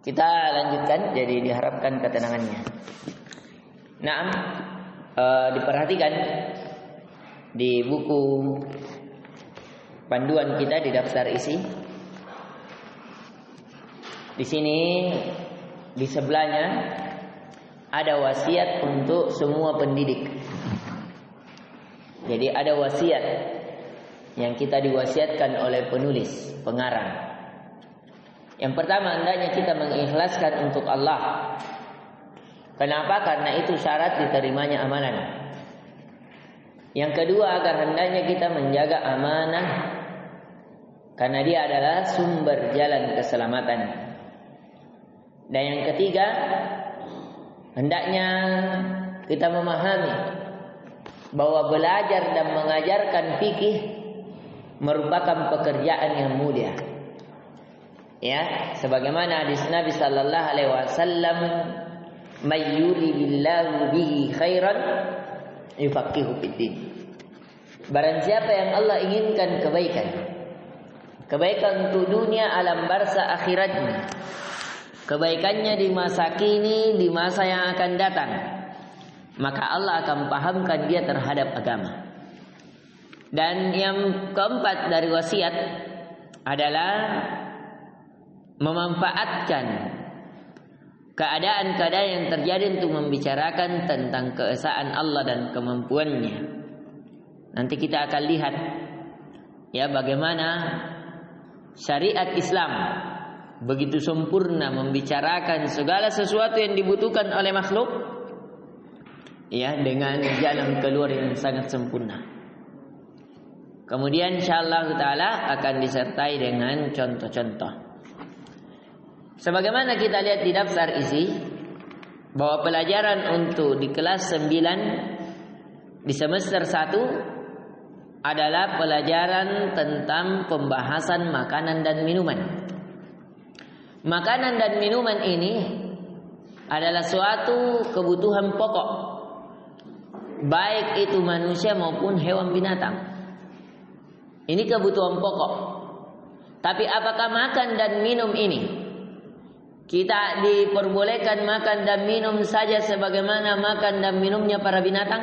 Kita lanjutkan, jadi diharapkan ketenangannya. Nah, diperhatikan di buku panduan kita di daftar isi. Di sini di sebelahnya ada wasiat untuk semua pendidik. Jadi ada wasiat yang kita diwasiatkan oleh penulis, pengarang. Yang pertama, hendaknya kita mengikhlaskan untuk Allah. Kenapa? Karena itu syarat diterimanya amalan. Yang kedua, agar hendaknya kita menjaga amanah, karena dia adalah sumber jalan keselamatan. Dan yang ketiga, hendaknya kita memahami bahwa belajar dan mengajarkan fikih merupakan pekerjaan yang mulia. Ya, sebagaimana hadis Nabi sallallahu alaihi wasallam, "May yuridillahu bihi khairan yufaqihu fiddin." Barang siapa yang Allah inginkan kebaikan untuk dunia, alam barzah, akhiratnya, kebaikannya di masa kini, di masa yang akan datang, maka Allah akan pahamkan dia terhadap agama. Dan yang keempat dari wasiat adalah memanfaatkan keadaan-keadaan yang terjadi untuk membicarakan tentang keesaan Allah dan kemampuannya. Nanti kita akan lihat ya bagaimana syariat Islam begitu sempurna membicarakan segala sesuatu yang dibutuhkan oleh makhluk ya dengan jalan keluar yang sangat sempurna. Kemudian insyaallah taala akan disertai dengan contoh-contoh. Sebagaimana kita lihat di daftar isi bahwa pelajaran untuk di kelas 9 di semester 1 adalah pelajaran tentang pembahasan makanan dan minuman. Makanan dan minuman ini adalah suatu kebutuhan pokok, baik itu manusia maupun hewan binatang. Ini kebutuhan pokok. Tapi apakah makan dan minum ini kita diperbolehkan makan dan minum saja sebagaimana makan dan minumnya para binatang?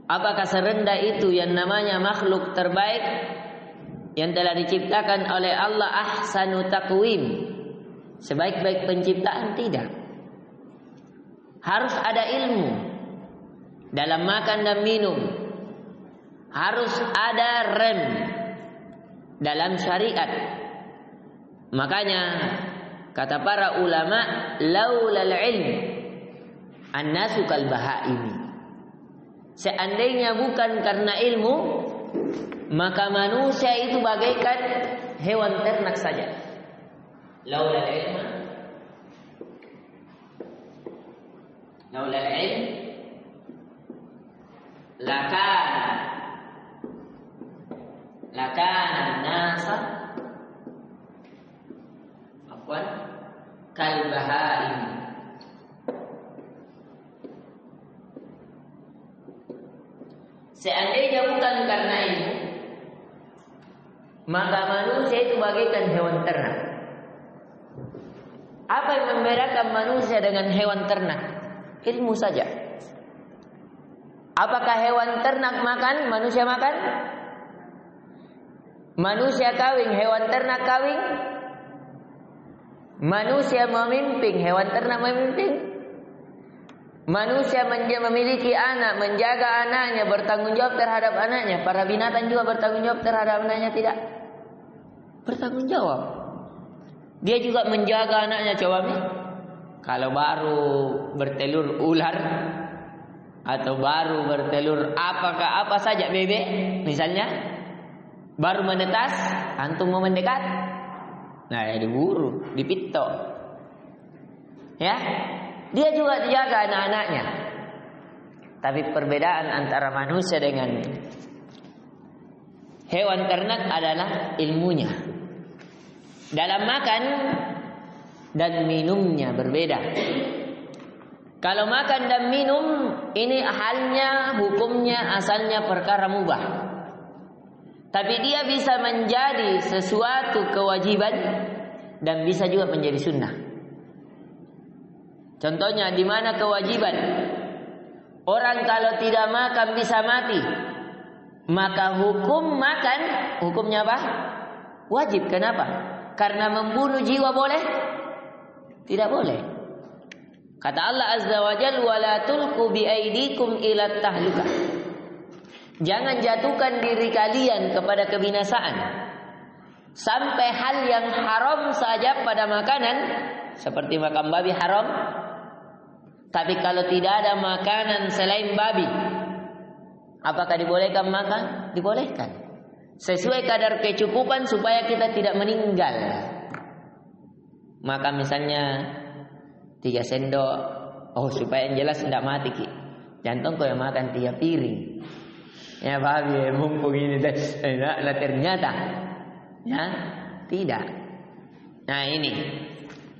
Apakah serendah itu yang namanya makhluk terbaik yang telah diciptakan oleh Allah, ahsanu taqwim, sebaik-baik penciptaan? Tidak. Harus ada ilmu dalam makan dan minum. Harus ada rem dalam syariat. Makanya kata para ulama, laulal ilm annasu kal bahaimi. Seandainya bukan karena ilmu, maka manusia itu bagaikan hewan ternak saja. Laulal ilm lakana nasa kal bahaim. Seandainya bukan karena ilmu, maka manusia itu bagaikan hewan ternak. Apa yang membedakan manusia dengan hewan ternak? Ilmu saja. Apakah hewan ternak makan, manusia makan? Manusia kawin, hewan ternak kawin? Manusia memimpin, hewan ternak memimpin. Manusia memiliki anak, menjaga anaknya, bertanggung jawab terhadap anaknya. Para binatang juga bertanggung jawab terhadap anaknya, tidak? Bertanggung jawab. Dia juga menjaga anaknya. Coba nih, kalau baru bertelur ular atau baru bertelur apa saja bebek, misalnya baru menetas, antum mau mendekat, nah diburu, dipito. Ya, dia juga dijaga anak-anaknya. Tapi perbedaan antara manusia dengan hewan ternak adalah ilmunya. Dalam makan dan minumnya berbeda. Kalau makan dan minum ini halnya, hukumnya, asalnya perkara mubah. Tapi dia bisa menjadi sesuatu kewajiban dan bisa juga menjadi sunnah. Contohnya di mana kewajiban orang kalau tidak makan bisa mati, maka hukum makan hukumnya apa? Wajib. Kenapa? Karena membunuh jiwa boleh? Tidak boleh. Kata Allah Azza wa Jalla, wala tulqu bi aidikum ila tahlukah. Jangan jatuhkan diri kalian kepada kebinasaan. Sampai hal yang haram saja pada makanan, seperti makan babi haram. Tapi kalau tidak ada makanan selain babi, apakah dibolehkan makan? Dibolehkan. Sesuai kadar kecukupan supaya kita tidak meninggal. Maka misalnya 3 sendok, supaya yang jelas tidak mati ki. Jantung kau yang makan 3 piring. Ya babi mumpung ini lah ternyata, ya tidak. Nah ini.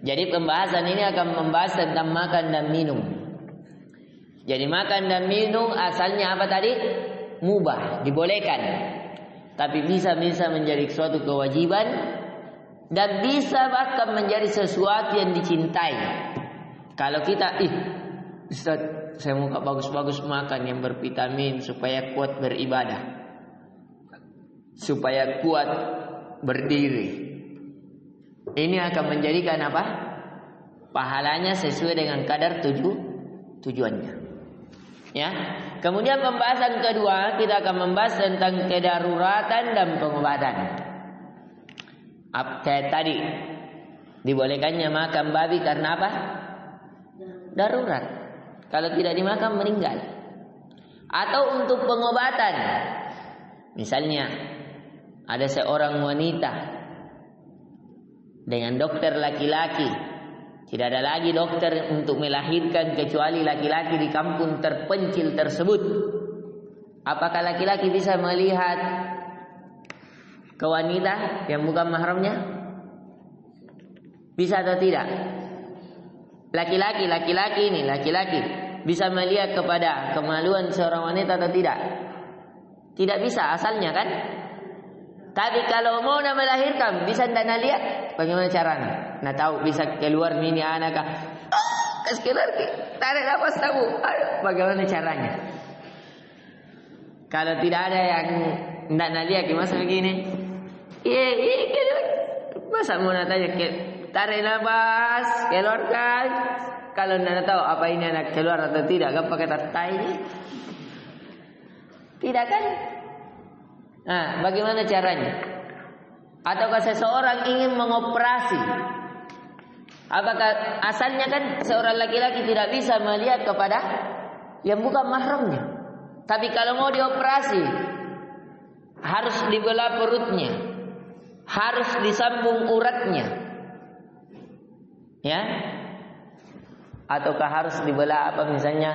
Jadi pembahasan ini akan membahas tentang makan dan minum. Jadi makan dan minum asalnya apa tadi? Mubah, dibolehkan. Tapi bisa menjadi suatu kewajiban dan bisa bahkan menjadi sesuatu yang dicintai. Kalau kita, Ustaz, saya mau bagus-bagus makan yang bervitamin supaya kuat beribadah, supaya kuat berdiri. Ini akan menjadikan apa? Pahalanya sesuai dengan kadar tujuannya. Ya. Kemudian pembahasan kedua kita akan membahas tentang kedaruratan dan pengobatan. Kayak tadi dibolehkannya makan babi karena apa? Darurat. Kalau tidak dimakan meninggal. Atau untuk pengobatan. Misalnya ada seorang wanita dengan dokter laki-laki, tidak ada lagi dokter untuk melahirkan kecuali laki-laki di kampung terpencil tersebut. Apakah laki-laki bisa melihat ke wanita yang bukan mahramnya? Bisa atau tidak? Laki-laki bisa melihat kepada kemaluan seorang wanita atau tidak? Tidak bisa asalnya kan? Tapi kalau mau nak melahirkan, bisa tidak lihat? Bagaimana caranya? Nak tahu bisa keluar mini anak kah? Kas keluar, tarik nafas tahu. Bagaimana caranya? Kalau tidak ada yang tidak lihat, masa begini? Masa mau nak tanya? Tarik nafas, keluarkan. Kalau tidak tahu apa ini anak keluar atau tidak, kan pakai tatai ini? Tidak kan? Nah, bagaimana caranya? Ataukah seseorang ingin mengoperasi? Apakah asalnya kan seorang laki-laki tidak bisa melihat kepada yang bukan mahramnya. Tapi kalau mau dioperasi, harus dibelah perutnya, harus disambung uratnya, ya? Ataukah harus dibelah apa misalnya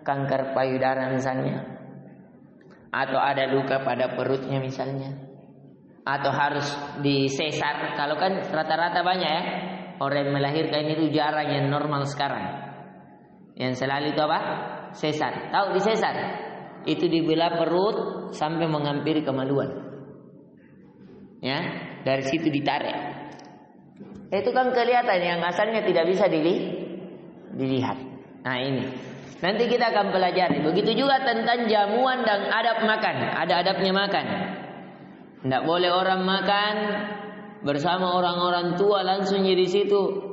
kanker payudara misalnya? Atau ada luka pada perutnya misalnya, atau harus disesar. Kalau kan rata-rata banyak ya orang yang melahirkan itu jarang, yang normal sekarang. Yang selalu itu apa? Sesar. Tahu disesar? Itu dibelah perut sampai menghampiri kemaluan. Ya, dari situ ditarik. Itu kan kelihatan yang asalnya tidak bisa dilihat. Nah ini. Nanti kita akan pelajari. Begitu juga tentang jamuan dan adab makan. Ada adabnya makan. Tidak boleh orang makan bersama orang-orang tua langsung di situ.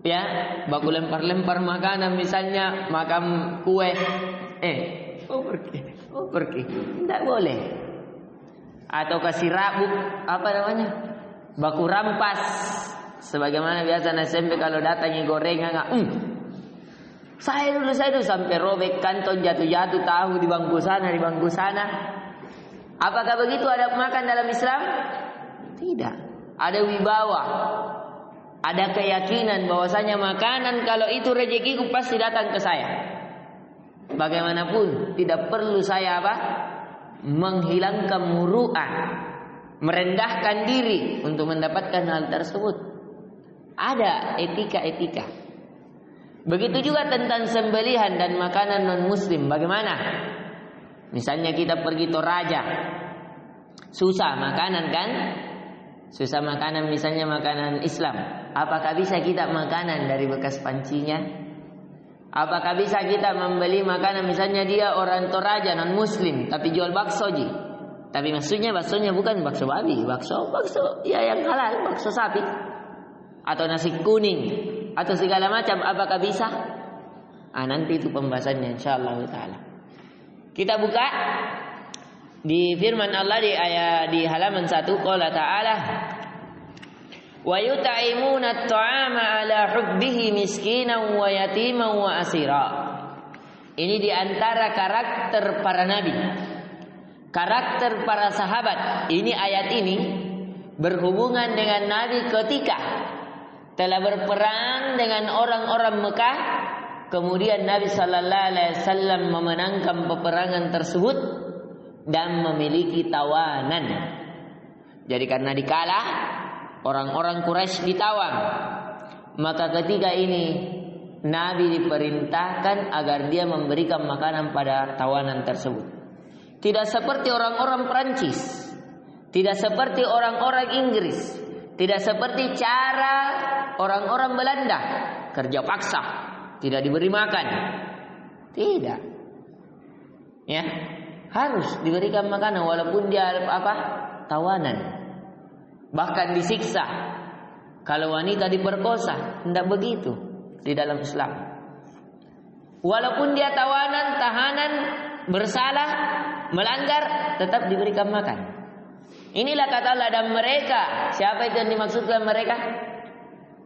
Ya, baku lempar-lempar makanan misalnya makan kue. Pergi. Tidak boleh. Atau kasih rabuk, apa namanya? Baku rampas. Sebagaimana biasa SMP kalau datangnya gorengan, Saya dulu sampai robek kantong, jatuh-jatuh tahu di bangku sana. Apakah begitu adab makan dalam Islam? Tidak. Ada wibawa. Ada keyakinan bahwasanya makanan kalau itu rezekiku pasti datang ke saya. Bagaimanapun tidak perlu saya menghilangkan muru'ah, merendahkan diri untuk mendapatkan hal tersebut. Ada etika-etika. Begitu juga tentang sembelihan dan makanan non-muslim. Bagaimana? Misalnya kita pergi Toraja, susah makanan kan? Susah makanan, misalnya makanan Islam. Apakah bisa kita makanan dari bekas pancinya? Apakah bisa kita membeli makanan, misalnya dia orang Toraja non muslim tapi jual bakso ji. Tapi maksudnya baksonya bukan bakso babi, bakso ya yang halal, bakso sapi. Atau nasi kuning atau segala macam, apakah bisa? Nanti itu pembahasannya insyaallah taala. Kita buka di firman Allah di halaman 1, qala ta'ala wa yut'imuna at-ta'ama 'ala hubbihi miskinan wa yatiman wa asira. Ini di antara karakter para nabi, karakter para sahabat. Ini ayat ini berhubungan dengan nabi ketika telah berperang dengan orang-orang Mekah. Kemudian Nabi sallallahu alaihi wasallam memenangkan peperangan tersebut dan memiliki tawanan. Jadi karena dikalah, orang-orang Quraisy ditawan. Maka ketika ini Nabi diperintahkan agar dia memberikan makanan pada tawanan tersebut. Tidak seperti orang-orang Perancis, tidak seperti orang-orang Inggris, tidak seperti cara orang-orang Belanda, kerja paksa, tidak diberi makan. Tidak. Ya, harus diberikan makanan walaupun dia tawanan. Bahkan disiksa. Kalau wanita diperkosa, tidak begitu di dalam Islam. Walaupun dia tahanan, bersalah, melanggar, tetap diberikan makan. Inilah kata Allah, dan mereka, siapa itu yang dimaksudkan mereka?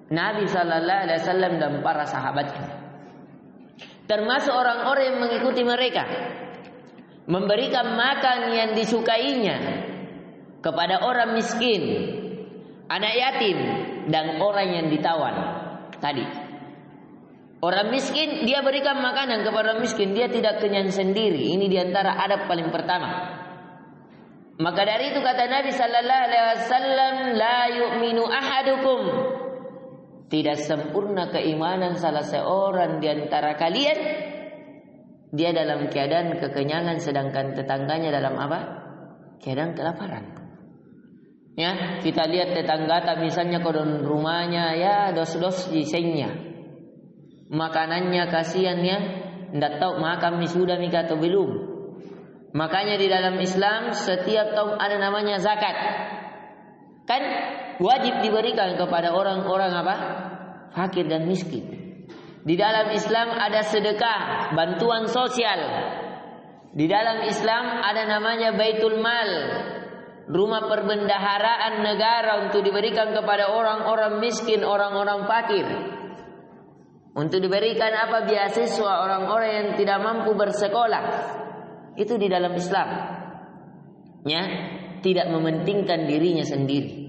Nabi sallallahu alaihi wasallam dan para sahabatnya. Termasuk orang-orang yang mengikuti mereka, memberikan makan yang disukainya kepada orang miskin, anak yatim, dan orang yang ditawan. Tadi orang miskin dia berikan makanan kepada orang miskin, dia tidak kenyang sendiri. Ini diantara adab paling pertama. Maka dari itu kata Nabi sallallahu alaihi wasallam, la yu'minu ahadukum, tidak sempurna keimanan salah seorang di antara kalian, dia dalam keadaan kekenyangan sedangkan tetangganya dalam apa? Keadaan kelaparan. Ya, kita lihat tetangga misalnya kodon rumahnya ya dos-dos di sengnya. Makanannya kasihan ya, ndak tahu makan sudah mika atau belum. Makanya di dalam Islam setiap tahun ada namanya zakat. Kan wajib diberikan kepada orang-orang apa? Fakir dan miskin. Di dalam Islam ada sedekah, bantuan sosial. Di dalam Islam ada namanya Baitul Mal, rumah perbendaharaan negara untuk diberikan kepada orang-orang miskin, orang-orang fakir. Untuk diberikan apa? Beasiswa orang-orang yang tidak mampu bersekolah. Itu di dalam Islam. Ya, tidak mementingkan dirinya sendiri.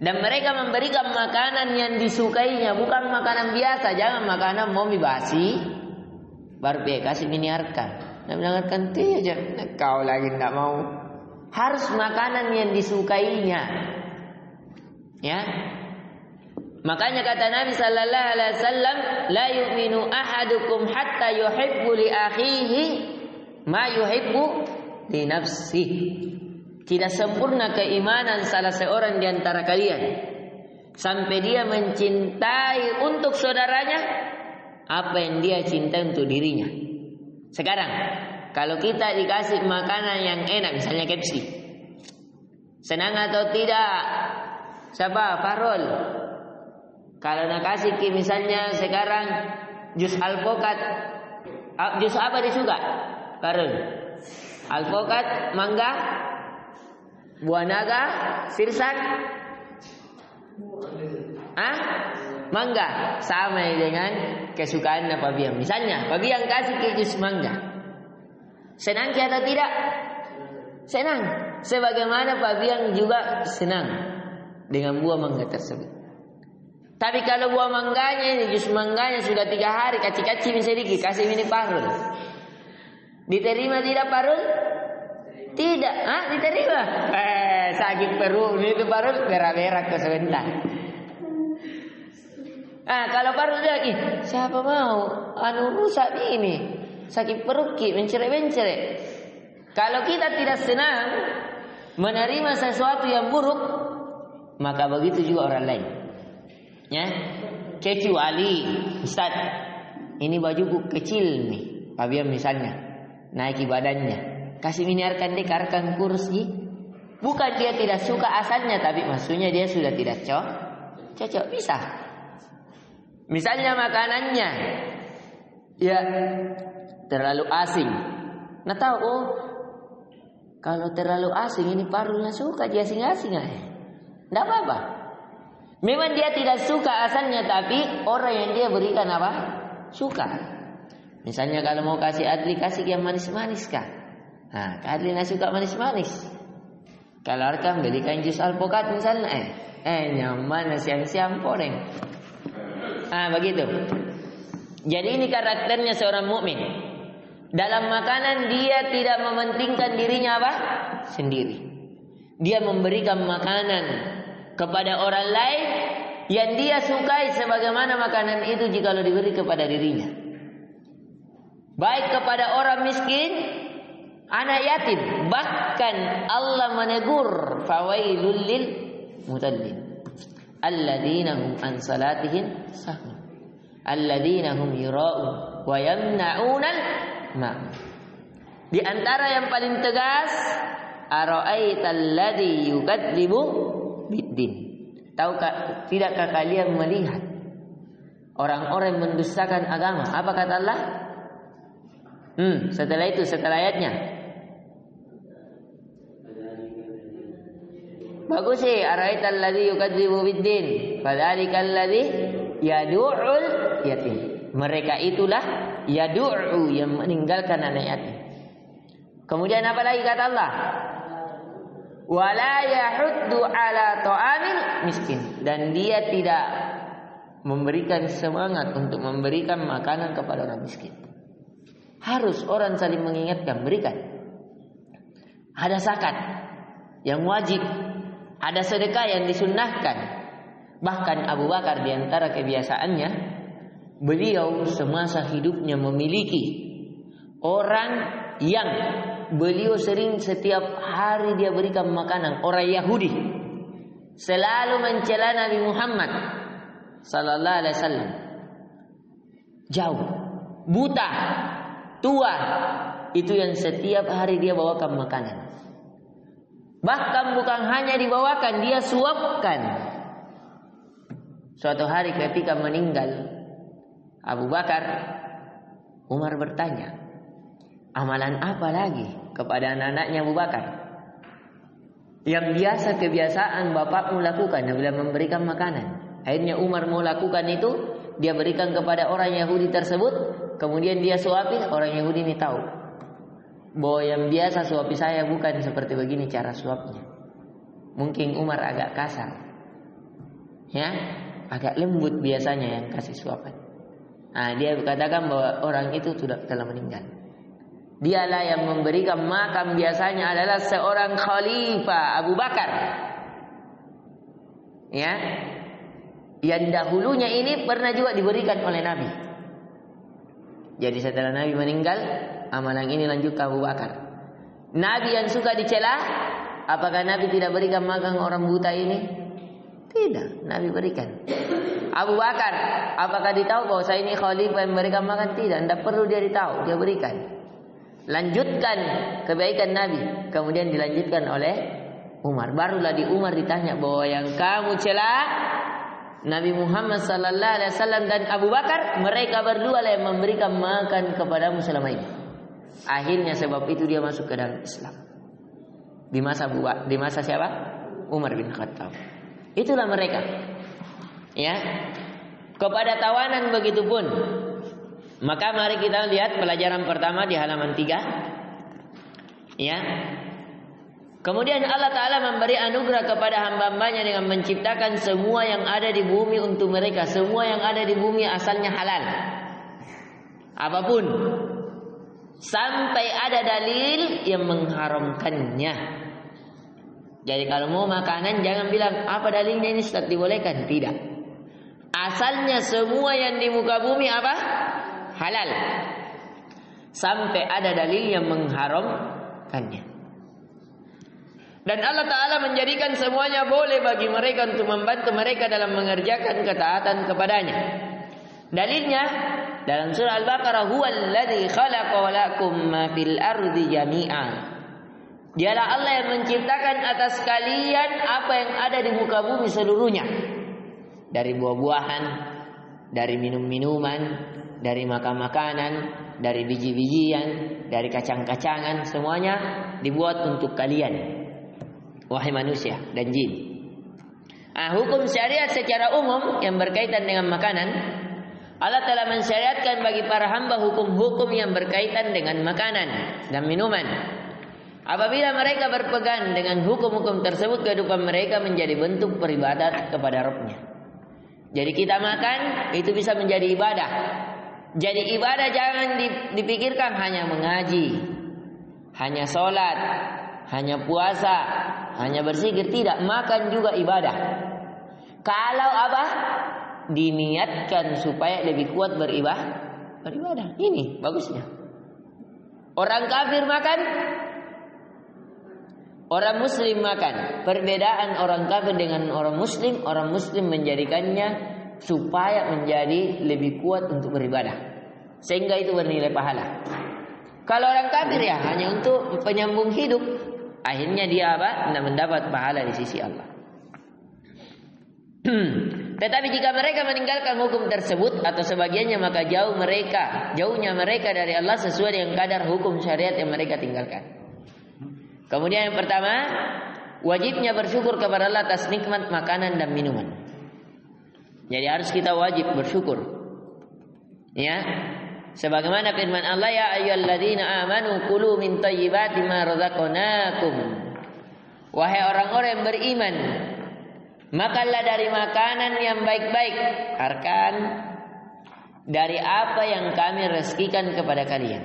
Dan mereka memberikan makanan yang disukainya, bukan makanan biasa. Jangan makanan mau basi, baru dia kasih miniarkan. Dan mendengarkan aja, kau lagi tidak mau. Harus makanan yang disukainya. Ya. Makanya kata Nabi sallallahu alaihi wasallam, la yu'minu ahadukum hatta yuhibbu li akhihi ma yuhibbu li nafsihi. Tidak sempurna keimanan salah seorang di antara kalian sampai dia mencintai untuk saudaranya apa yang dia cintai untuk dirinya. Sekarang kalau kita dikasih makanan yang enak, misalnya KFC, senang atau tidak? Siapa? Farol. Kalau nak kasih misalnya sekarang jus alpukat, jus apa disuka? Farol. Alpukat, mangga, buah naga, sirsak, mangga, sama dengan kesukaan Pak Biang. Misalnya Pak Biang kasih ke jus mangga, senang atau tidak? Senang. Sebagaimana Pak Biang juga senang dengan buah mangga tersebut. Tapi kalau buah mangganya ini, jus mangganya sudah 3 hari, kaci-kaci sedikit, kasih ini parul, diterima tidak parul? Tidak, diterima. Sakit perut itu parul berak-berak ke sebentar. Kalau parul lagi, siapa mau? Rusak ini, sakit perut menceret-menceret. Kalau kita tidak senang menerima sesuatu yang buruk, maka begitu juga orang lain. Ya, kecuali Ustaz, ini bajuku kecil nih, Fabian misalnya, naiki badannya, kasih miniarkan dia karkan kurus nih. Bukan dia tidak suka asalnya, tapi maksudnya dia sudah tidak cocok, bisa. Misalnya makanannya, ya terlalu asing. Nah tahu, oh kalau terlalu asing ini parunya suka dia asing-asing aja. Tidak apa-apa. Memang dia tidak suka asalnya, tapi orang yang dia berikan apa? Suka. Misalnya kalau mau kasih Adli, kasih yang manis-manis kah? Nah, Adli tidak suka manis-manis. Kalau Arkam belikan jus alpukat misalnya, nyaman siang-siang poreng. Begitu. Jadi ini karakternya seorang mukmin. Dalam makanan dia tidak mementingkan dirinya apa? Sendiri. Dia memberikan makanan kepada orang lain yang dia sukai sebagaimana makanan itu jika diberi kepada dirinya. Baik kepada orang miskin, anak yatim, bahkan Allah menegur fawailul lil mutallin alladzina hum an salatihim sahun alladzina hum yura'un wa yamna'unal ma'un. Di antara yang paling tegas, ara'aital ladzi yukadzibu biddin. Tahukah, tidakkah kalian melihat orang-orang yang mendustakan agama? Apa kata Allah? Setelah itu, setelah ayatnya. Bagus sih, ara'aital ladzi yukadzibu biddin, fadzalikal ladzi yad'ul yatim. Mereka itulah yad'u, yang meninggalkan anak yatim. Kemudian apa lagi kata Allah? Wala yahuddu ala ta'amil miskin, dan dia tidak memberikan semangat untuk memberikan makanan kepada orang miskin. Harus orang saling mengingatkan, berikan. Ada zakat yang wajib, ada sedekah yang disunnahkan. Bahkan Abu Bakar di antara kebiasaannya, beliau semasa hidupnya memiliki orang yang beliau sering setiap hari dia berikan makanan, orang Yahudi. Selalu mencela Nabi Muhammad sallallahu alaihi wasallam. Jauh, buta, tua, itu yang setiap hari dia bawakan makanan. Bahkan bukan hanya dibawakan, dia suapkan. Suatu hari ketika meninggal Abu Bakar, Umar bertanya, amalan apa lagi kepada anak-anaknya Abu Bakar yang biasa kebiasaan bapakmu lakukan bila memberikan makanan? Akhirnya Umar mau lakukan itu, dia berikan kepada orang Yahudi tersebut, kemudian dia suapi. Orang Yahudi ini tahu bahwa yang biasa suapi saya bukan seperti begini cara suapnya. Mungkin Umar agak kasar, ya, agak lembut biasanya yang kasih suapan. Dia katakan bahwa orang itu telah meninggal. Dialah yang memberikan makan biasanya adalah seorang khalifah Abu Bakar. Ya. Yang dahulunya ini pernah juga diberikan oleh Nabi. Jadi setelah Nabi meninggal, amalan ini lanjut ke Abu Bakar. Nabi yang suka dicela, apakah Nabi tidak berikan makan orang buta ini? Tidak, Nabi berikan. Abu Bakar, apakah ditahu bahwa saya ini khalifah yang memberikan makan? Tidak, tidak perlu dia ditahu, dia berikan. Lanjutkan kebaikan Nabi, kemudian dilanjutkan oleh Umar. Barulah di Umar ditanya bahwa yang kamu cela Nabi Muhammad sallallahu alaihi wasallam dan Abu Bakar, mereka berdua lah yang memberikan makan kepadamu selama ini. Akhirnya sebab itu dia masuk ke dalam Islam. Di masa siapa? Umar bin Khattab. Itulah mereka. Ya. Kepada tawanan begitu pun. Maka mari kita lihat pelajaran pertama di halaman 3. Ya. Kemudian Allah Ta'ala memberi anugerah kepada hamba-hambanya dengan menciptakan semua yang ada di bumi untuk mereka. Semua yang ada di bumi asalnya halal. Apapun. Sampai ada dalil yang mengharamkannya. Jadi kalau mau makanan jangan bilang apa dalilnya ini sudah dibolehkan. Tidak. Asalnya semua yang di muka bumi apa? Halal. Sampai ada dalil yang mengharamkannya. Dan Allah Ta'ala menjadikan semuanya boleh bagi mereka untuk membantu mereka dalam mengerjakan ketaatan kepadanya. Dalilnya dalam surah Al-Baqarah, huwallazi khalaqa lakum ma fil ardi jami'a. Dialah Allah yang menciptakan atas kalian apa yang ada di muka bumi seluruhnya. Dari buah-buahan, dari minum-minuman, dari makan-makanan, dari biji-bijian, dari kacang-kacangan, semuanya dibuat untuk kalian, wahai manusia dan jin. Hukum syariat secara umum yang berkaitan dengan makanan, Allah telah mensyariatkan bagi para hamba hukum-hukum yang berkaitan dengan makanan dan minuman. Apabila mereka berpegang dengan hukum-hukum tersebut, kehidupan mereka menjadi bentuk beribadat kepada Rabb-Nya. Jadi kita makan itu bisa menjadi ibadah. Jadi ibadah jangan dipikirkan hanya mengaji, hanya sholat, hanya puasa, hanya berzikir. Tidak, makan juga ibadah. Kalau apa? Diniatkan supaya lebih kuat beribadah. Ini bagusnya. Orang kafir makan, orang muslim makan. Perbedaan orang kafir dengan orang muslim menjadikannya supaya menjadi lebih kuat untuk beribadah, sehingga itu bernilai pahala. Kalau orang kafir ya hanya untuk penyambung hidup, akhirnya dia apa? Tidak mendapat pahala di sisi Allah. Tetapi jika mereka meninggalkan hukum tersebut atau sebagiannya, maka jauhnya mereka dari Allah sesuai dengan kadar hukum syariat yang mereka tinggalkan. Kemudian yang pertama, wajibnya bersyukur kepada Allah atas nikmat makanan dan minuman. Jadi harus kita wajib bersyukur. Ya. Sebagaimana firman Allah, ya ayyuhalladzina amanu kulu min thayyibati ma razaqnakum. Wahai orang-orang yang beriman, makanlah dari makanan yang baik-baik, arkan dari apa yang kami rezekikan kepada kalian.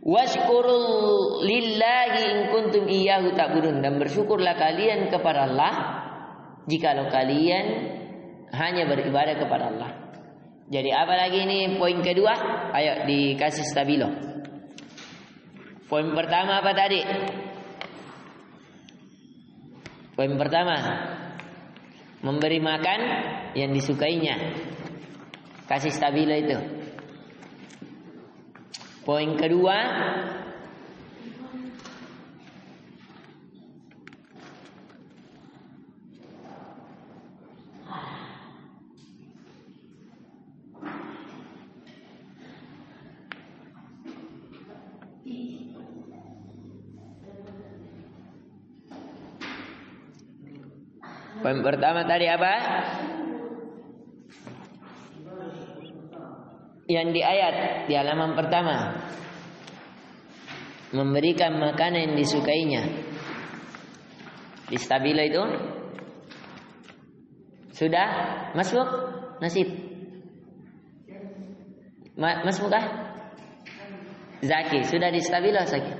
Washkuru lillahi in kuntum iyyahu ta'budun, dan bersyukurlah kalian kepada Allah jikalau kalian hanya beribadah kepada Allah. Jadi apa lagi ini poin kedua? Ayo dikasih stabilo. Poin pertama apa tadi? Poin pertama, memberi makan yang disukainya. Kasih stabilo itu. Poin kedua, poin pertama tadi apa? Yang di ayat di halaman pertama, memberikan makanan yang disukainya. Di stabilo itu sudah masuk nasib. Masuk kah? Zaki sudah di stabilo Zaki.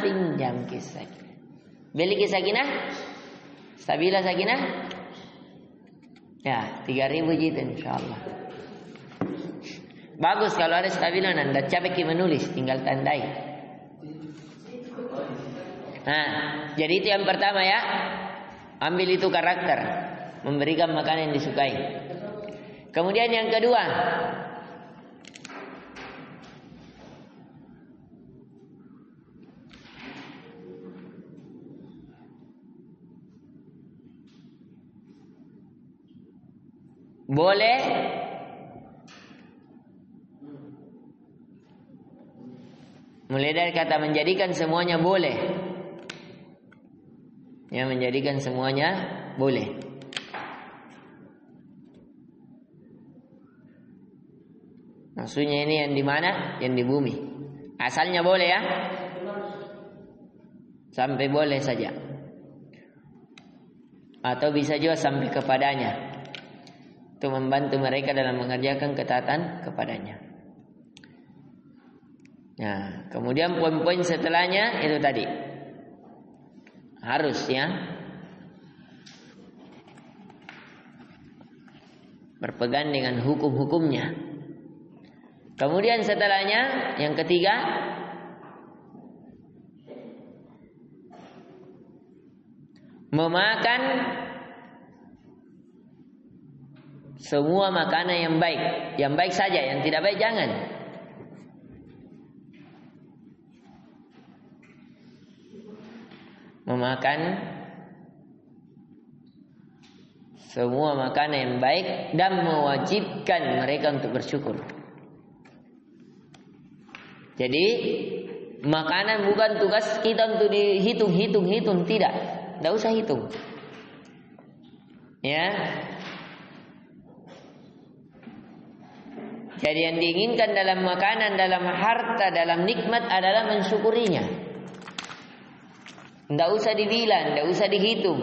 Pinjam kisah. Beli kisah Sakinah? Stabila Sakinah? Ya, 3.000 gitu insyaallah. Bagus kalau ada stabila, Anda capek menulis, tinggal tandai. Nah, jadi itu yang pertama ya. Ambil itu karakter, memberikan makanan yang disukai. Kemudian yang kedua, boleh mulai dari kata menjadikan semuanya boleh. Ya, menjadikan semuanya boleh. Maksudnya ini yang di mana? Yang di bumi. Asalnya boleh ya. Sampai boleh saja. Atau bisa juga sampai kepadanya. Untuk membantu mereka dalam mengerjakan ketaatan kepadanya. Nah, kemudian poin-poin setelahnya itu tadi. Harus ya. Berpegang dengan hukum-hukumnya. Kemudian setelahnya yang ketiga, memakan semua makanan yang baik. Yang baik saja, yang tidak baik jangan. Memakan semua makanan yang baik dan mewajibkan mereka untuk bersyukur. Jadi makanan bukan tugas kita untuk dihitung, tidak. Tidak usah hitung. Ya. Jadi yang diinginkan dalam makanan, dalam harta, dalam nikmat adalah mensyukurinya. Tidak usah dibilang, tidak usah dihitung.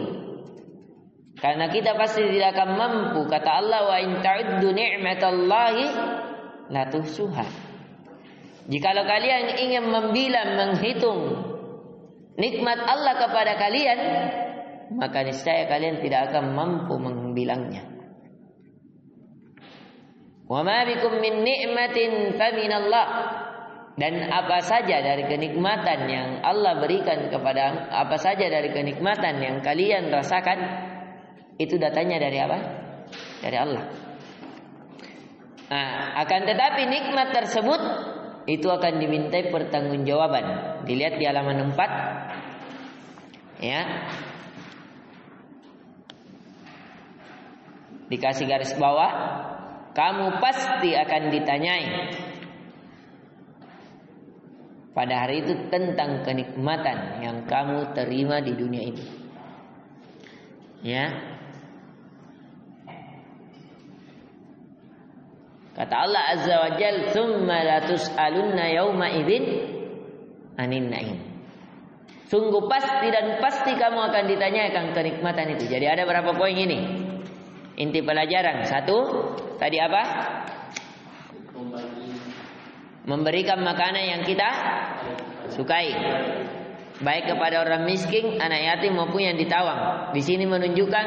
Karena kita pasti tidak akan mampu. Kata Allah, wa in ta'uddu ni'matallahi la tuhsuha. Jikalau kalian ingin membilang, menghitung nikmat Allah kepada kalian, maka niscaya kalian tidak akan mampu membilangnya. Wa ma bikum min ni'matin fa minallah. Dan apa saja dari kenikmatan yang Allah berikan kepada, apa saja dari kenikmatan yang kalian rasakan, itu datanya dari apa? Dari Allah. Nah, akan tetapi nikmat tersebut itu akan dimintai pertanggungjawaban. Dilihat di halaman 4. Ya. Dikasih garis bawah, kamu pasti akan ditanyai pada hari itu tentang kenikmatan yang kamu terima di dunia ini. Ya. Kata Allah Azza wa Jalla, "Tsumma la tus'alunna yawma idzin 'anin na'im." Sungguh pasti dan pasti kamu akan ditanyakan kenikmatan itu. Jadi ada berapa poin ini? Inti pelajaran. 1, tadi apa? Memberikan makanan yang kita sukai, baik kepada orang miskin, anak yatim maupun yang ditawang. Di sini menunjukkan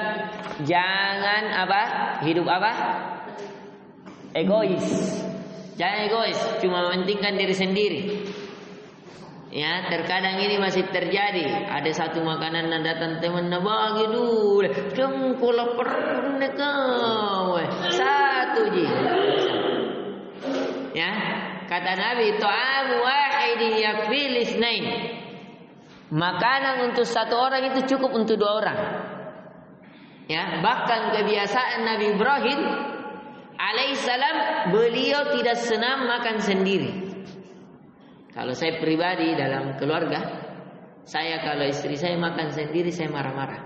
jangan apa? Hidup apa? Egois. Jangan egois, cuma mementingkan diri sendiri. Ya, terkadang ini masih terjadi. Ada satu makanan yang datang teman bagi dulu. Jengkol pernah kau. Satu je. Ya, kata Nabi, ta'amu wahidin yakfil isnain. Makanan untuk satu orang itu cukup untuk 2 orang. Ya, bahkan kebiasaan Nabi Ibrahim alaihissalam, beliau tidak senang makan sendiri. Kalau saya pribadi dalam keluarga, saya kalau istri saya makan sendiri saya marah-marah.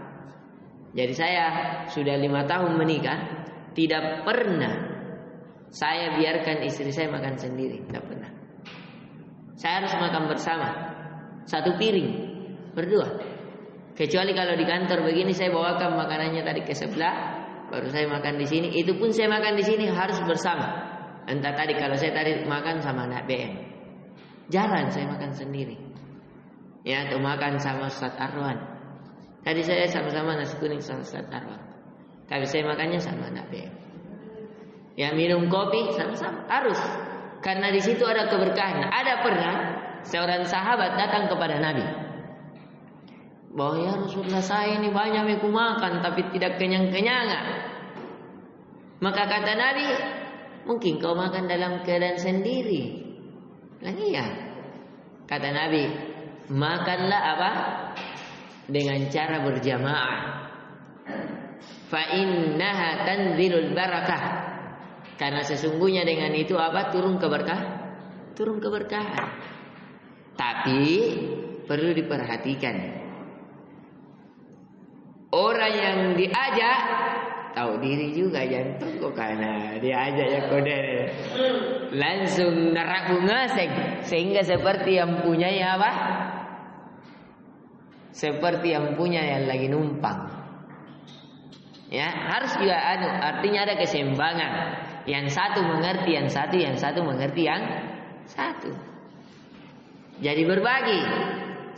Jadi saya sudah 5 tahun menikah, tidak pernah saya biarkan istri saya makan sendiri, tidak pernah. Saya harus makan bersama, satu piring, berdua. Kecuali kalau di kantor begini saya bawakan makanannya tadi ke sebelah, baru saya makan di sini. Itu pun saya makan di sini harus bersama. Entah tadi kalau saya tadi makan sama anak BM, jarang saya makan sendiri. Ya, atau makan sama Ustaz Arwan. Tadi saya sama-sama nasi kuning sama Ustaz Arwan. Tapi saya makannya sama anak BM. Ya, minum kopi sama-sama harus. Karena di situ ada keberkahan. Ada pernah seorang sahabat datang kepada Nabi, bahwa ya Rasulullah, saya ini banyak yang makan tapi tidak kenyang-kenyangan. Maka kata Nabi, mungkin kau makan dalam keadaan sendiri. Lagi ya. Kata Nabi, makanlah apa? Dengan cara berjamaah. Fa innaha tanzilul barakah. Karena sesungguhnya dengan itu apa? Turun keberkahan. Tapi perlu diperhatikan. Orang yang diajak tahu diri juga, jantung kok karena diajak ya kode langsung neraku ngasek, sehingga seperti yang punya ya apa? Seperti yang punya yang lagi numpang. Ya, harus juga artinya ada keseimbangan. Yang satu mengerti yang satu mengerti yang satu. Jadi berbagi,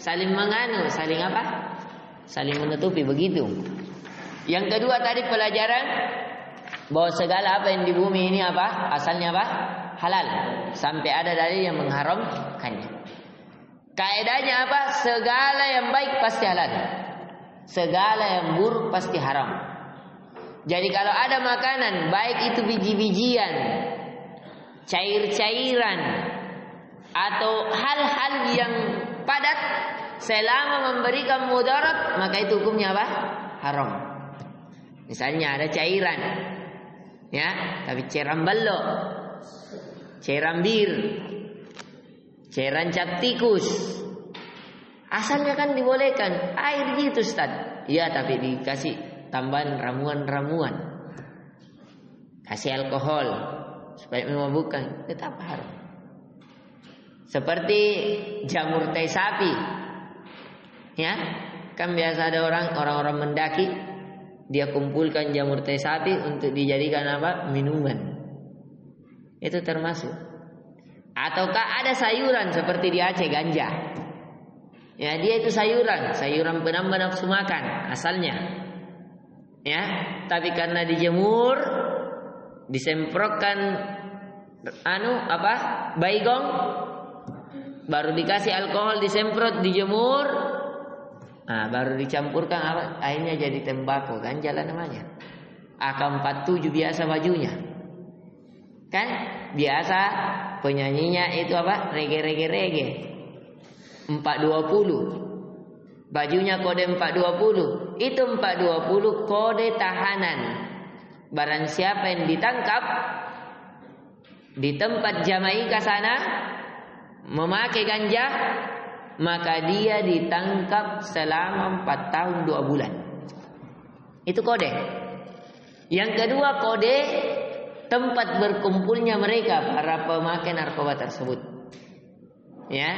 saling menganu, saling apa? Saling menutupi, begitu. Yang kedua tadi pelajaran bahwa segala apa yang di bumi ini apa? Asalnya apa? Halal. Sampai ada dalil yang mengharamkannya. Kaedahnya apa? Segala yang baik pasti halal. segala yang buruk pasti haram. Jadi kalau ada makanan, baik itu biji-bijian, cair-cairan, atau hal-hal yang padat, selama memberikan mudarat, maka itu hukumnya apa? Haram. Misalnya ada cairan, ya, tapi cairan balok, cairan bir, cairan cap tikus, asalnya kan dibolehkan air gitu, Ustaz. Ya, tapi dikasih tambahan ramuan-ramuan, kasih alkohol supaya memabukkan, tetap haram. Seperti jamur teh sapi, ya, kan biasa ada orang-orang mendaki, dia kumpulkan jamur teh sapi untuk dijadikan apa? Minuman. Itu termasuk. Ataukah ada sayuran seperti di Aceh, ganja. Ya, dia itu sayuran penambah nafsu makan asalnya. Ya, tapi karena dijemur, disemprotkan baigong, baru dikasih alkohol, disemprot, dijemur, baru dicampurkan airnya jadi tembakau, ganja lah namanya. AK-47 biasa bajunya, kan biasa penyanyinya itu apa? Reggae 420. Bajunya kode 420. Itu 420 kode tahanan. Barang siapa yang ditangkap di tempat Jamaika sana memakai ganja, maka dia ditangkap selama 4 tahun 2 bulan. Itu kode. Yang kedua, kode tempat berkumpulnya mereka, para pemakai narkoba tersebut. Ya,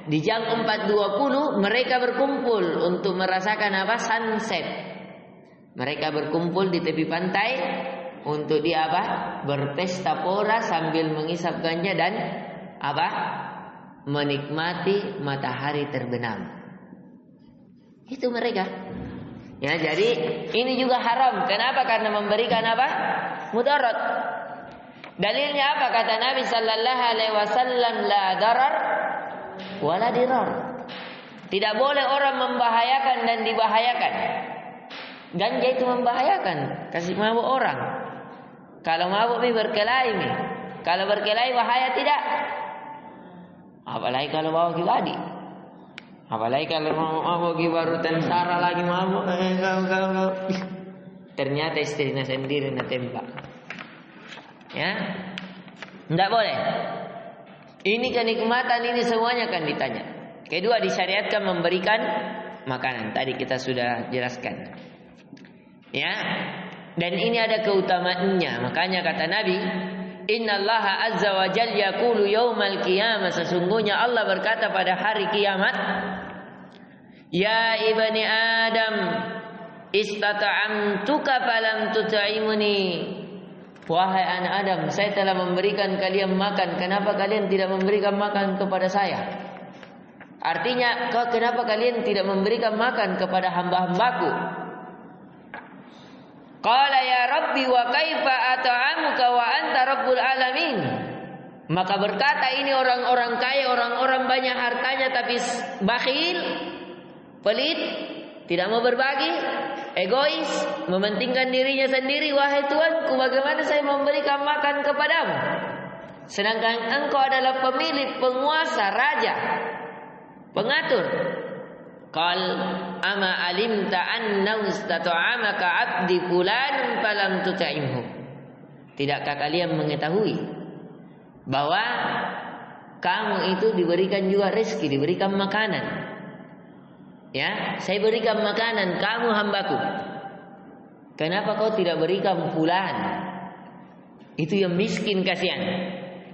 di jam 4.20 mereka berkumpul untuk merasakan apa? Sunset. Mereka berkumpul di tepi pantai untuk berpesta pora sambil mengisap ganja dan menikmati matahari terbenam. Itu mereka. Ya, jadi ini juga haram. Kenapa? Karena memberikan mudarat. Dalilnya apa? Kata Nabi sallallahu alaihi wasallam, la darar wala dirar. Tidak boleh orang membahayakan dan dibahayakan. Ganja itu membahayakan, kasih mabuk orang. Kalau mabuk berkelahi nih. Kalau berkelahi bahaya tidak? Apalagi kalau bawa pribadi. Apalagi kalau mabuk baru tentara lagi mabuk. Ternyata istrinya sendiri nak tembak. Ya, tidak boleh. Ini kenikmatan, ini semuanya akan ditanya. Kedua, disyariatkan memberikan makanan. Tadi kita sudah jelaskan. Ya, dan ini ada keutamaannya. Makanya kata Nabi, Innallaha azza wa jalla yaqulu yaumal qiyamah, sesungguhnya Allah berkata pada hari kiamat, Ya ibni Adam, istata'amtuka falam tut'imuni. Wahai anak Adam, saya telah memberikan kalian makan, kenapa kalian tidak memberikan makan kepada saya? Artinya, kenapa kalian tidak memberikan makan kepada hamba-hambaku? Qala ya Rabbi wa kaifa at'amuka wa anta rabbul alamin. Maka berkata ini orang-orang kaya, orang-orang banyak hartanya tapi bakhil, pelit, tidak mau berbagi, egois, mementingkan dirinya sendiri. Wahai Tuanku, bagaimana saya memberikan makan kepadamu? Sedangkan engkau adalah pemilik, penguasa, raja, pengatur. Qal ama alimta anna istata'amaka 'abdi fulan falam tut'imhu. Tidakkah kalian mengetahui bahwa kamu itu diberikan juga rezeki, diberikan makanan? Ya, saya berikan makanan, kamu hambaku. Kenapa kau tidak berikan fulan? Itu yang miskin, kasihan.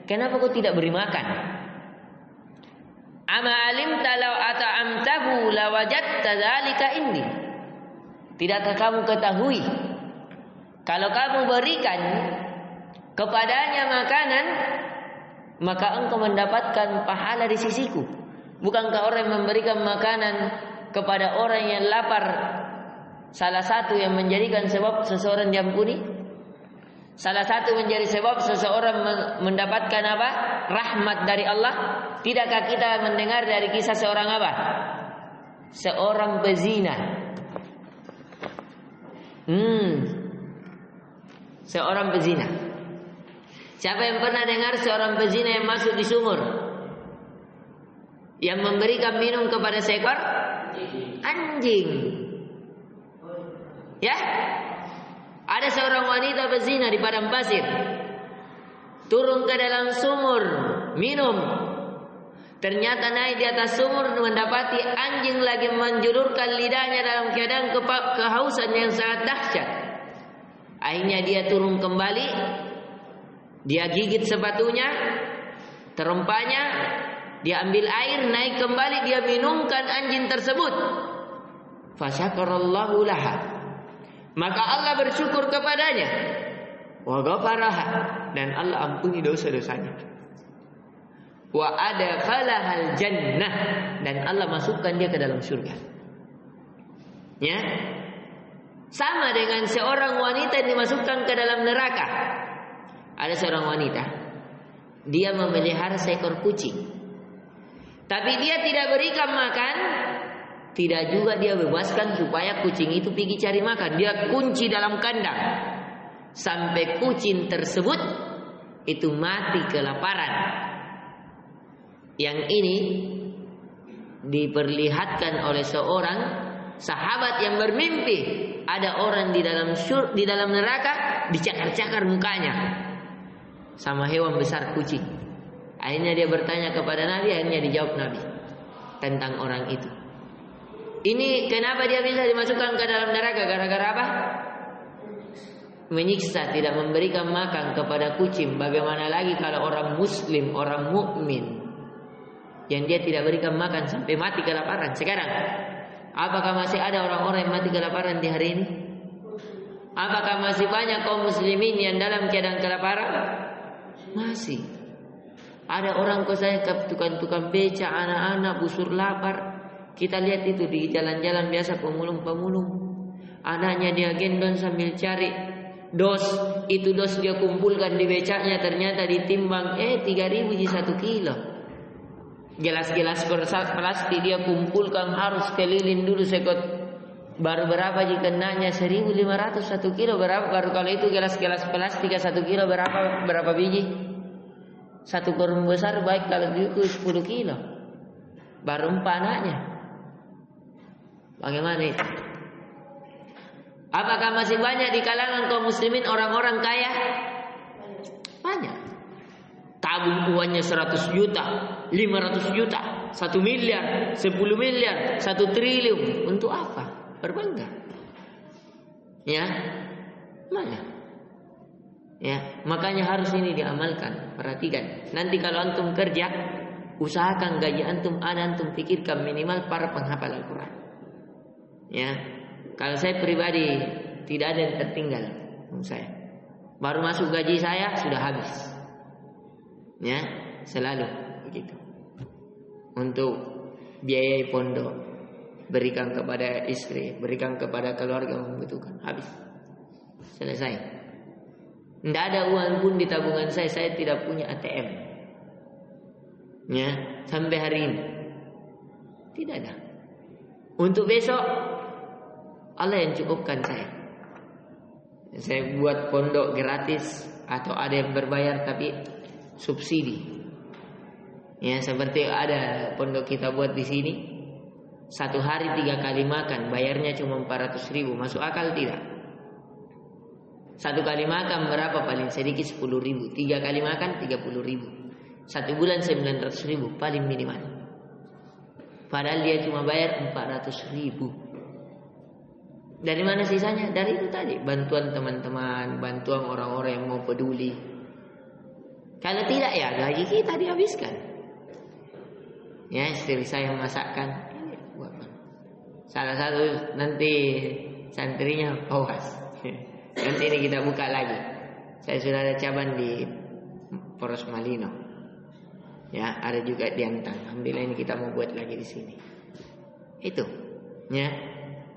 Kenapa kau tidak beri makan? Ama alimta law ata'amtahu lawajadta dzalika indi. Tidakkah kamu ketahui kalau kamu berikan kepadanya makanan, maka engkau mendapatkan pahala di sisiku? Bukankah orang yang memberikan makanan kepada orang yang lapar salah satu yang menjadikan sebab seseorang diampuni? Salah satu menjadi sebab seseorang mendapatkan rahmat dari Allah. Tidakkah kita mendengar dari kisah seorang seorang pezina Seorang pezina. Siapa yang pernah dengar seorang pezina yang masuk di sumur, yang memberikan minum kepada seekor anjing? Ya, ada seorang wanita pezina di padang pasir, turun ke dalam sumur minum. Ternyata naik di atas sumur mendapati anjing lagi menjulurkan lidahnya dalam keadaan kehausan yang sangat dahsyat. Akhirnya dia turun kembali, dia gigit sepatunya, terompanya, dia ambil air, naik kembali, dia minumkan anjing tersebut. Fasyakarallahu laha, maka Allah bersyukur kepadanya. Wa ghafaraha, dan Allah ampuni dosa-dosanya. Wa adkhalahal jannah, dan Allah masukkan dia ke dalam surga. Ya. Sama dengan seorang wanita yang dimasukkan ke dalam neraka. Ada seorang wanita, dia memelihara seekor kucing. Tapi dia tidak berikan makan, tidak juga dia bebaskan supaya kucing itu pergi cari makan. Dia kunci dalam kandang sampai kucing tersebut itu mati kelaparan. Yang ini diperlihatkan oleh seorang sahabat yang bermimpi ada orang di dalam neraka, dicakar-cakar mukanya sama hewan besar kucing. Akhirnya dia bertanya kepada Nabi, akhirnya dijawab Nabi tentang orang itu. Ini kenapa dia bisa dimasukkan ke dalam neraka? Gara-gara apa? Menyiksa, tidak memberikan makan kepada kucing. Bagaimana lagi kalau orang muslim, orang mukmin yang dia tidak berikan makan sampai mati kelaparan. Sekarang, apakah masih ada orang-orang yang mati kelaparan di hari ini? Apakah masih banyak kaum muslimin yang dalam keadaan kelaparan? Masih. Ada orang kok saya tukang beca, anak-anak busur lapar. Kita lihat itu di jalan-jalan biasa, pemulung-pemulung. Anaknya dia gendong sambil cari dos. Itu dos dia kumpulkan di becaknya, ternyata ditimbang 3.000 di 1 kilo. Gelas-gelas plastik dia kumpulkan, harus keliling dulu sekot. Baru berapa jika kenanya 1.500 1 kilo berapa? Baru kalau itu gelas-gelas plastik 1 kilo berapa biji? 1 karung besar baik kalau itu 10 kilo. Baru 4 anaknya. Bagaimana itu? Apakah masih banyak di kalangan kaum muslimin orang-orang kaya? Banyak. Tabung uangnya 100 juta, 500 juta, 1 miliar, 10 miliar, 1 triliun. Untuk apa? Berbangga. Ya, mana? Ya, makanya harus ini diamalkan. Perhatikan. Nanti kalau antum kerja, usahakan gaji antum ada, antum pikirkan minimal para penghafal Al-Quran. Ya, kalau saya pribadi tidak ada yang tertinggal. Saya baru masuk gaji saya sudah habis. Ya, selalu begitu. Untuk biaya pondok, berikan kepada istri, berikan kepada keluarga yang membutuhkan, habis. Selesai. Tidak ada uang pun di tabungan saya tidak punya ATM. Ya, sampai hari ini tidak ada. Untuk besok Allah yang cukupkan saya. Saya buat pondok gratis atau ada yang berbayar tapi subsidi. Ya, seperti ada pondok kita buat di sini, 1 hari 3 kali makan, bayarnya cuma 400.000. Masuk akal tidak? 1 kali makan berapa? Paling sedikit 10.000. 3 kali makan 30.000. 1 bulan 900.000 paling minimal. Padahal dia cuma bayar 400.000. Dari mana sisanya? Dari itu tadi, bantuan teman-teman, bantuan orang-orang yang mau peduli. Kalau tidak ya gaji kita dihabiskan. Ya, istri saya masakkan. Salah satu nanti santrinya awas. Nanti ini kita buka lagi. Saya sudah ada cabang di Poros Malino. Ya, ada juga di Antang. Alhamdulillah ini kita mau buat lagi di sini. Itu. Ya.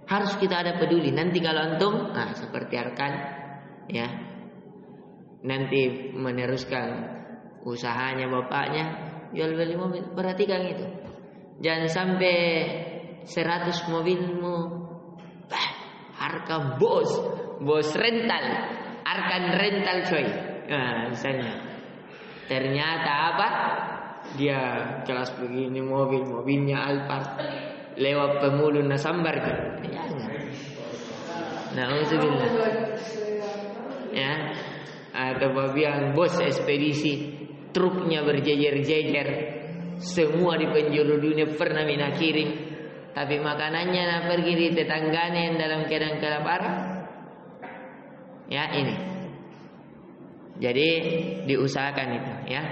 Harus kita ada peduli. Nanti kalau antum, seperti Arkan, ya, nanti meneruskan usahanya bapaknya, jual beli mobil. Perhatikan itu. Jangan sampai 100 mobilmu Arkam bos rental, Arkan rental coy. Nah, misalnya ternyata apa? Dia kelas begini mobilnya Alphard, lewat pemulung nasambar gitu. Jangan. Nauzubillah. Ya. Atau bagian bos ekspedisi, truknya berjejer-jejer, semua di penjuru dunia pernah mina kirim, tapi makanannya nak pergi di tetangganya yang dalam keadaan kelaparan. Ya ini. Jadi diusahakan itu, ya.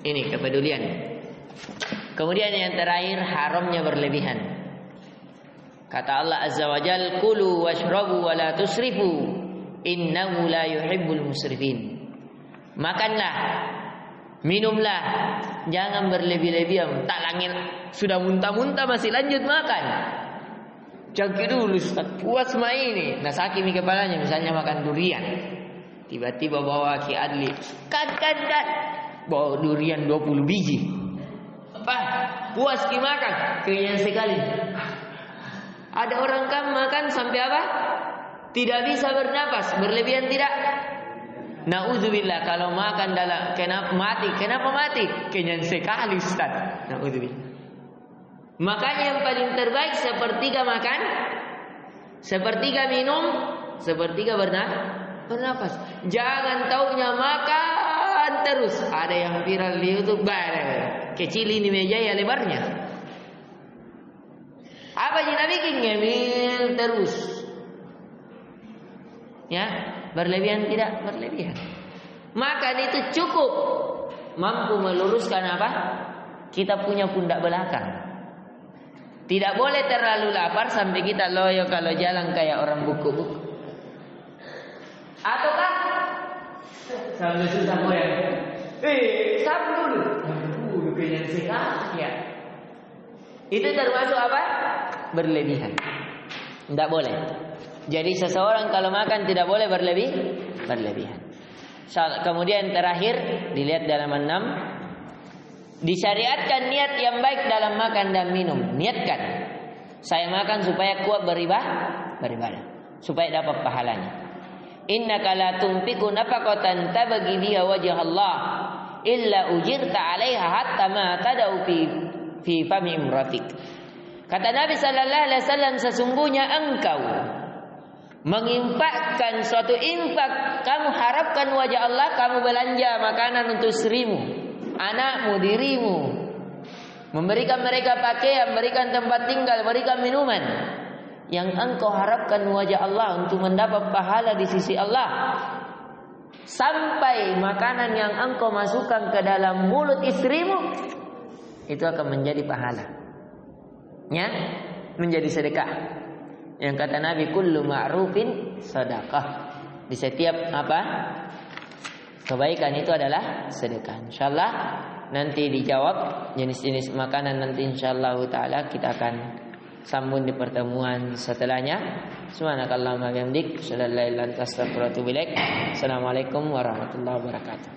Ini kepedulian. Kemudian yang terakhir, haramnya berlebihan. Kata Allah Azza wa Jalla, "Kulu washrabu wa la tusrifu, innahu la yuhibbul musrifin." Makanlah, minumlah, jangan berlebih-lebihan. Tak langit sudah muntah-muntah masih lanjut makan. Jangan dulu, Ustaz, puas mah ini. Nah, sakit kepalanya, misalnya makan durian. Tiba-tiba bawa Ki Adli, kan. Bawa durian 20 biji. Apa? Puas ki makan, kenyang sekali. Ada orang kan makan sampai apa? Tidak bisa bernapas, berlebihan tidak? Nauzubillah, kalau makan dalam kenapa mati? Kenyang sekali, Ustaz. Nauzubillah. Makanya yang paling terbaik sepertiga makan, sepertiga minum, sepertiga bernapas. Jangan taunya makan terus. Ada yang viral di YouTube, kecil ini meja ya lebarnya. Apa yang bikin ngemil terus? Ya, berlebihan tidak berlebihan. Makan itu cukup mampu meluruskan apa? Kita punya pundak belakang. Tidak boleh terlalu lapar sampai kita loyo kalau jalan kayak orang buku-buku. Ataukah sambil susah moyang. Sabar dulu. Kenyang sekali ya. Itu termasuk apa? Berlebihan. Tidak boleh. Jadi seseorang kalau makan tidak boleh berlebihan. Kemudian terakhir dilihat dalam 6, disyariatkan niat yang baik dalam makan dan minum. Niatkan, saya makan supaya kuat beribadah, supaya dapat pahalanya. Innaka la tunfiqu nafaqatan tabghi biha wajha Allah illa ujirta 'alaiha hatta ma tadau fi fami imratik. Kata Nabi sallallahu alaihi wasallam, sesungguhnya engkau menginfakkan suatu infak, kamu harapkan wajah Allah, kamu belanja makanan untuk istrimu, anakmu, dirimu, memberikan mereka pakaian, memberikan tempat tinggal, memberikan minuman, yang engkau harapkan wajah Allah untuk mendapat pahala di sisi Allah, sampai makanan yang engkau masukkan ke dalam mulut istrimu itu akan menjadi pahala, ya, menjadi sedekah. Yang kata Nabi, kullu ma'rufin sedekah. Di setiap apa? Kebaikan itu adalah sedekah. Insyaallah nanti dijawab jenis-jenis makanan, nanti insyaallah taala kita akan sambung di pertemuan setelahnya. Subhanakallahumma wa bihamdik, asyhadu an la ilaha illa anta, astaghfiruka wa atubu ilaik. Assalamualaikum warahmatullahi wabarakatuh.